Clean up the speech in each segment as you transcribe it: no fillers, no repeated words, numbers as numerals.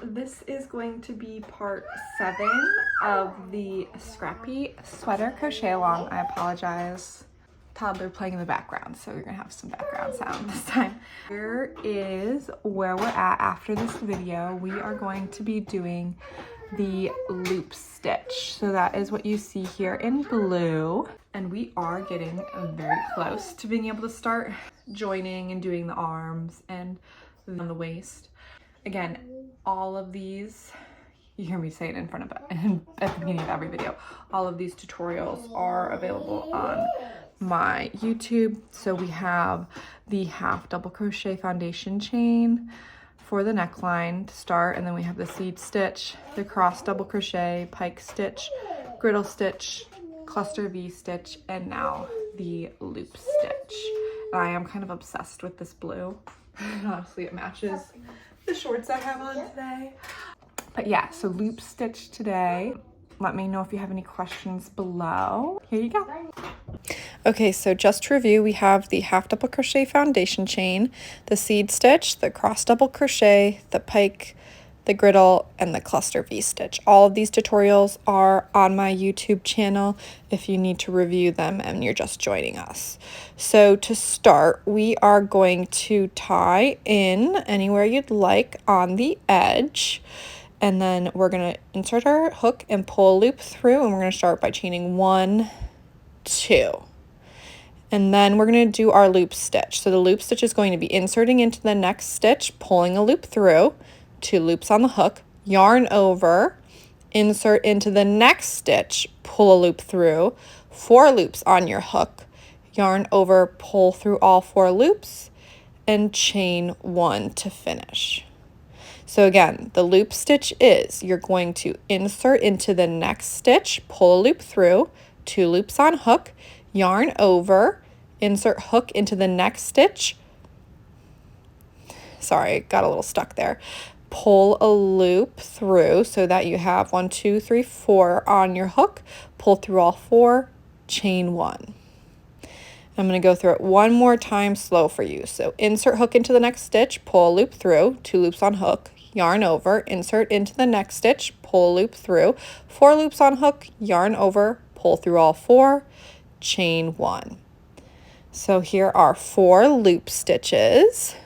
this is going to be part 7 of the Scrappy sweater crochet along. I apologize. Toddler playing in the background, so you're gonna have some background sound this time. Here is where we're at after this video. We are going to be doing the loop stitch. So that is what you see here in blue. And we are getting very close to being able to start joining and doing the arms and on the waist. Again, all of these, you hear me say it in front of it at the beginning of every video, all of these tutorials are available on my YouTube. So we have the half double crochet foundation chain for the neckline to start, and then we have the seed stitch, the cross double crochet, pike stitch, griddle stitch, cluster V stitch, and now the loop stitch. I am kind of obsessed with this blue. Honestly, it matches the shorts I have on today. But yeah, so loop stitch today. Let me know if you have any questions below. Here you go. Okay, so just to review, we have the half double crochet foundation chain, the seed stitch, the cross double crochet, the pike, the griddle, and the cluster V stitch. All of these tutorials are on my YouTube channel if you need to review them and you're just joining us. So to start, we are going to tie in anywhere you'd like on the edge. And then we're going to insert our hook and pull a loop through, and we're going to start by chaining 1, 2. And then we're going to do our loop stitch. So the loop stitch is going to be inserting into the next stitch, pulling a loop through, 2 loops on the hook, yarn over, insert into the next stitch, pull a loop through, 4 loops on your hook, yarn over, pull through all 4 loops, and chain 1 to finish. So again, the loop stitch is you're going to insert into the next stitch, pull a loop through, 2 loops on hook, yarn over, insert hook into the next stitch. Sorry, got a little stuck there. Pull a loop through so that you have 1, 2, 3, 4 on your hook, pull through all 4, chain 1. I'm going to go through it one more time slow for you. So insert hook into the next stitch, pull a loop through, 2 loops on hook, yarn over, insert into the next stitch, pull a loop through, 4 loops on hook, yarn over, pull through all 4, chain 1. So here are 4 loop stitches.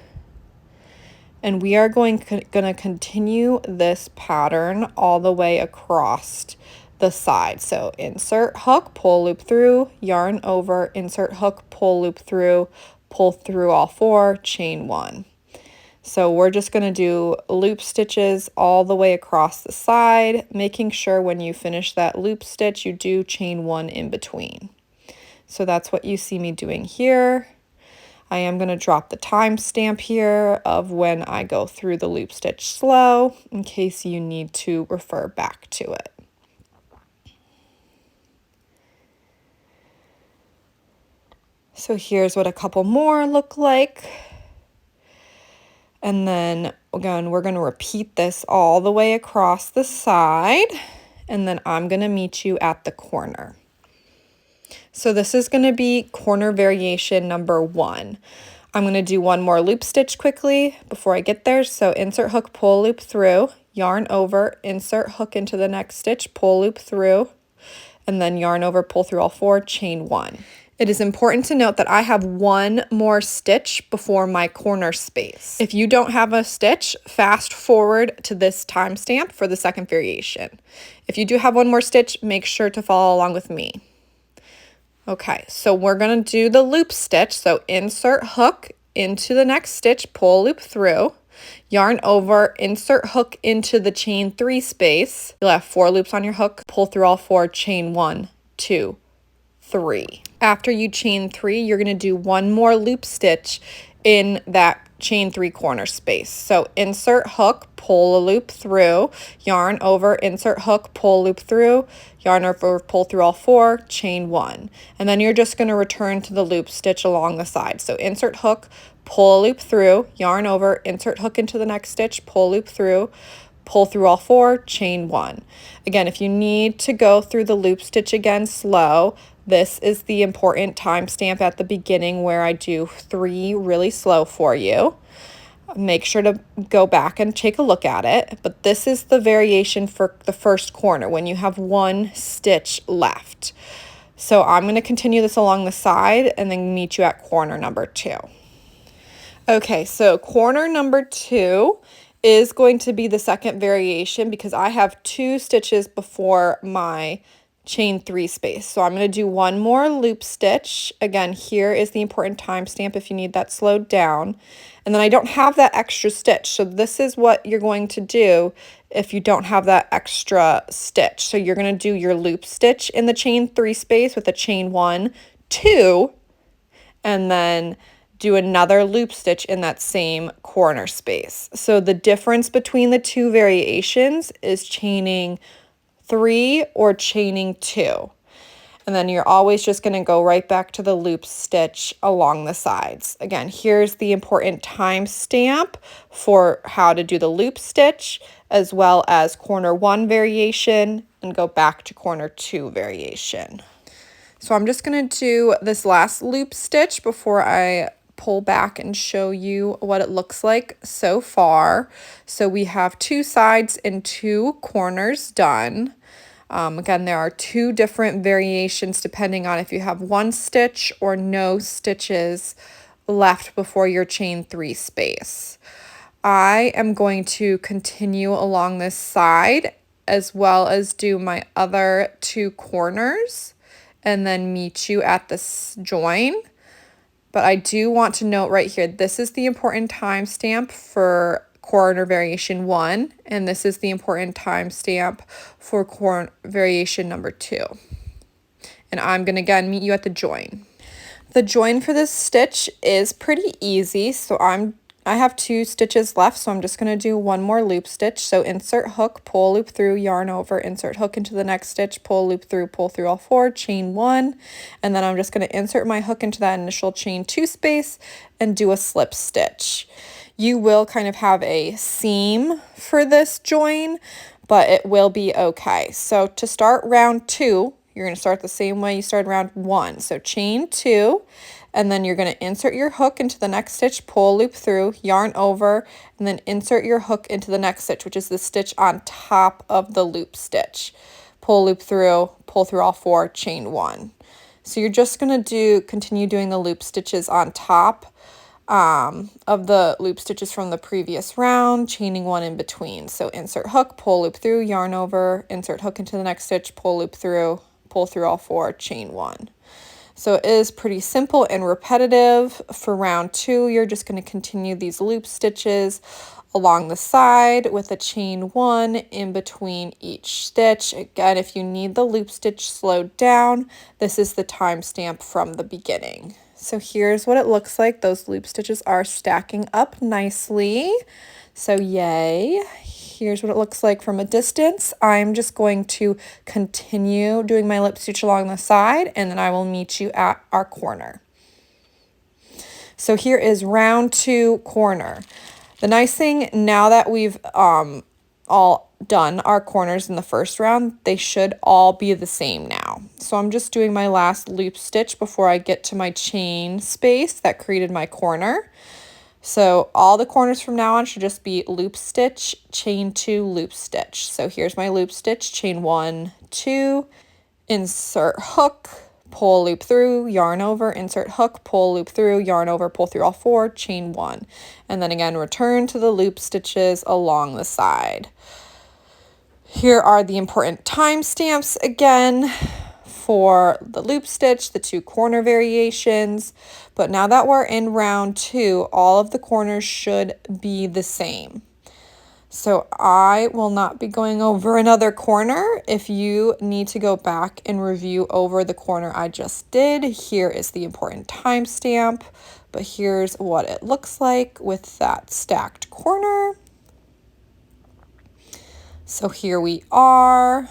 And we are going to continue this pattern all the way across the side. So insert hook, pull loop through, yarn over, insert hook, pull loop through, pull through all 4, chain 1. So we're just going to do loop stitches all the way across the side, making sure when you finish that loop stitch, you do chain 1 in between. So that's what you see me doing here. I am going to drop the timestamp here of when I go through the loop stitch slow in case you need to refer back to it. So here's what a couple more look like. And then again, we're going to repeat this all the way across the side, and then I'm going to meet you at the corner. So this is going to be corner variation number 1. I'm going to do one more loop stitch quickly before I get there. So insert hook, pull loop through, yarn over, insert hook into the next stitch, pull loop through, and then yarn over, pull through all 4, chain 1. It is important to note that I have one more stitch before my corner space. If you don't have a stitch, fast forward to this timestamp for the second variation. If you do have one more stitch, make sure to follow along with me. Okay, so we're going to do the loop stitch. So insert hook into the next stitch, pull loop through, yarn over, insert hook into the chain 3 space. You'll have 4 loops on your hook, pull through all 4, chain 1, 2, 3. After you chain 3, you're going to do one more loop stitch in that chain 3 corner space. So insert hook, pull a loop through, yarn over, insert hook, pull loop through, yarn over, pull through all 4, chain 1. And then you're just going to return to the loop stitch along the side. So insert hook, pull a loop through, yarn over, insert hook into the next stitch, pull loop through, pull through all 4, chain 1. Again, if you need to go through the loop stitch again slow, this is the important timestamp at the beginning where I do 3 really slow for you. make sure to go back and take a look at it. But this is the variation for the first corner when you have one stitch left. So I'm going to continue this along the side and then meet you at corner number 2. Okay, so corner number 2 is going to be the second variation because I have 2 stitches before my chain 3 space. So I'm going to do one more loop stitch. Again, here is the important timestamp if you need that slowed down. And then I don't have that extra stitch. So this is what you're going to do if you don't have that extra stitch. So you're going to do your loop stitch in the chain 3 space with a chain 1, 2, and then do another loop stitch in that same corner space. So the difference between the 2 variations is chaining 3 or chaining 2. And then you're always just going to go right back to the loop stitch along the sides. Again, here's the important timestamp for how to do the loop stitch, as well as corner 1 variation, and go back to corner 2 variation. So I'm just going to do this last loop stitch before I pull back and show you what it looks like so far. So we have 2 sides and 2 corners done. Again, there are 2 different variations depending on if you have 1 stitch or no stitches left before your chain 3 space. I am going to continue along this side as well as do my other 2 corners and then meet you at this join. But I do want to note right here, this is the important timestamp for corner variation 1, and this is the important timestamp for corner variation number 2. And I'm going to again meet you at the join. The join for this stitch is pretty easy, so I have 2 stitches left, so I'm just going to do one more loop stitch. So insert hook, pull loop through, yarn over, insert hook into the next stitch, pull loop through, pull through all 4, chain 1, and then I'm just going to insert my hook into that initial chain 2 space and do a slip stitch. You will kind of have a seam for this join, but it will be okay. So to start round 2, you're going to start the same way you started round 1. So chain 2, and then you're going to insert your hook into the next stitch, pull loop through, yarn over, and then insert your hook into the next stitch, which is the stitch on top of the loop stitch. Pull loop through, pull through all 4, chain 1. So you're just going to continue doing the loop stitches on top of the loop stitches from the previous round, chaining 1 in between. So insert hook, pull loop through, yarn over, insert hook into the next stitch, pull loop through, pull through all 4, chain 1. So it is pretty simple and repetitive. For round 2, you're just going to continue these loop stitches along the side with a chain 1 in between each stitch. Again, if you need the loop stitch slowed down, this is the timestamp from the beginning. So here's what it looks like. Those loop stitches are stacking up nicely. So yay. Here's what it looks like from a distance. I'm just going to continue doing my lip stitch along the side, and then I will meet you at our corner. So here is round 2 corner. The nice thing, now that we've all done our corners in the first round, they should all be the same now. So I'm just doing my last loop stitch before I get to my chain space that created my corner. So all the corners from now on should just be loop stitch, chain 2, loop stitch. So here's my loop stitch, chain 1, 2, insert hook, pull loop through, yarn over, insert hook, pull loop through, yarn over, pull through all 4, chain 1. And then again, return to the loop stitches along the side. Here are the important timestamps again for the loop stitch, the 2 corner variations. But now that we're in round 2, all of the corners should be the same. So I will not be going over another corner. If you need to go back and review over the corner I just did, here is the important timestamp. But here's what it looks like with that stacked corner. So here we are.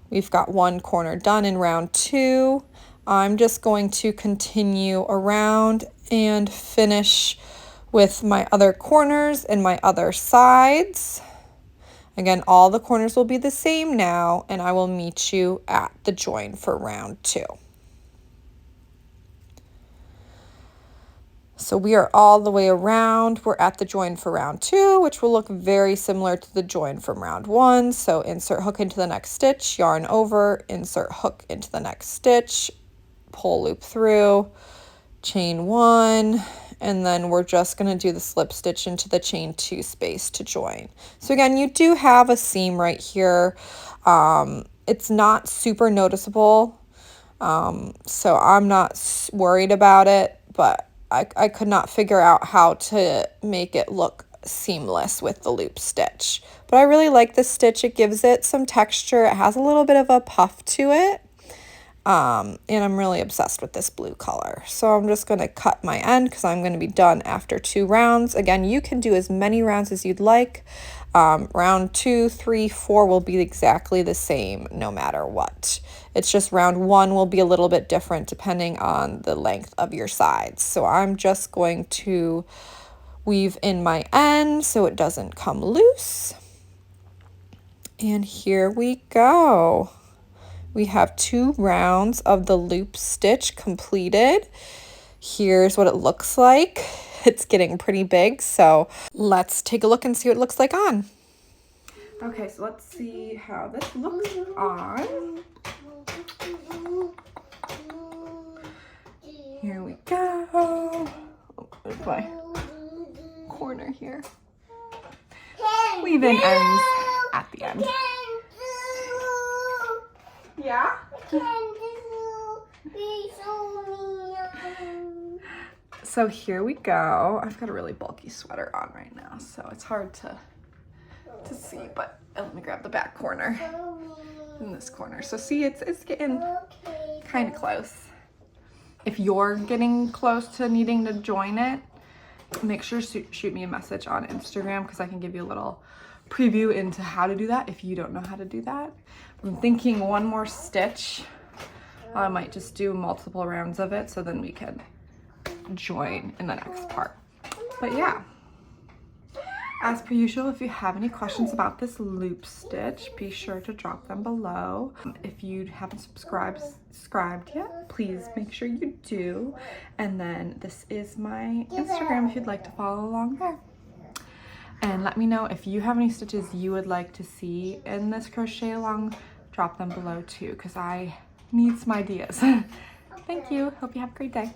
We've got 1 corner done in round 2. I'm just going to continue around and finish with my other corners and my other sides. Again, all the corners will be the same now, and I will meet you at the join for round 2. So we are all the way around. We're at the join for round 2, which will look very similar to the join from round 1. So insert hook into the next stitch, yarn over, insert hook into the next stitch, pull loop through, chain 1, and then we're just going to do the slip stitch into the chain 2 space to join. So again, you do have a seam right here. It's not super noticeable, so I'm not worried about it, but I could not figure out how to make it look seamless with the loop stitch. But I really like this stitch. It gives it some texture. It has a little bit of a puff to it. And I'm really obsessed with this blue color. So I'm just going to cut my end because I'm going to be done after 2 rounds. Again, you can do as many rounds as you'd like. Round 2, 3, 4 will be exactly the same no matter what. It's just round 1 will be a little bit different depending on the length of your sides. So I'm just going to weave in my end so it doesn't come loose. And here we go. We have 2 rounds of the loop stitch completed. Here's what it looks like. It's getting pretty big, so let's take a look and see what it looks like on. Okay, so let's see how this looks on. Here we go. Oh, there's my corner here. Weave in ends at the end. Yeah? So here we go. I've got a really bulky sweater on right now, so it's hard to see, but let me grab the back corner in this corner. So see, it's getting kind of close. If you're getting close to needing to join it, make sure to shoot me a message on Instagram because I can give you a little preview into how to do that if you don't know how to do that. I'm thinking one more stitch. I might just do multiple rounds of it so then we can join in the next part. But yeah, as per usual, if you have any questions about this loop stitch, be sure to drop them below. If you haven't subscribed yet, please make sure you do. And then this is my Instagram if you'd like to follow along there. And let me know if you have any stitches you would like to see in this crochet along. Drop them below too, because I need some ideas. Thank you. Hope you have a great day.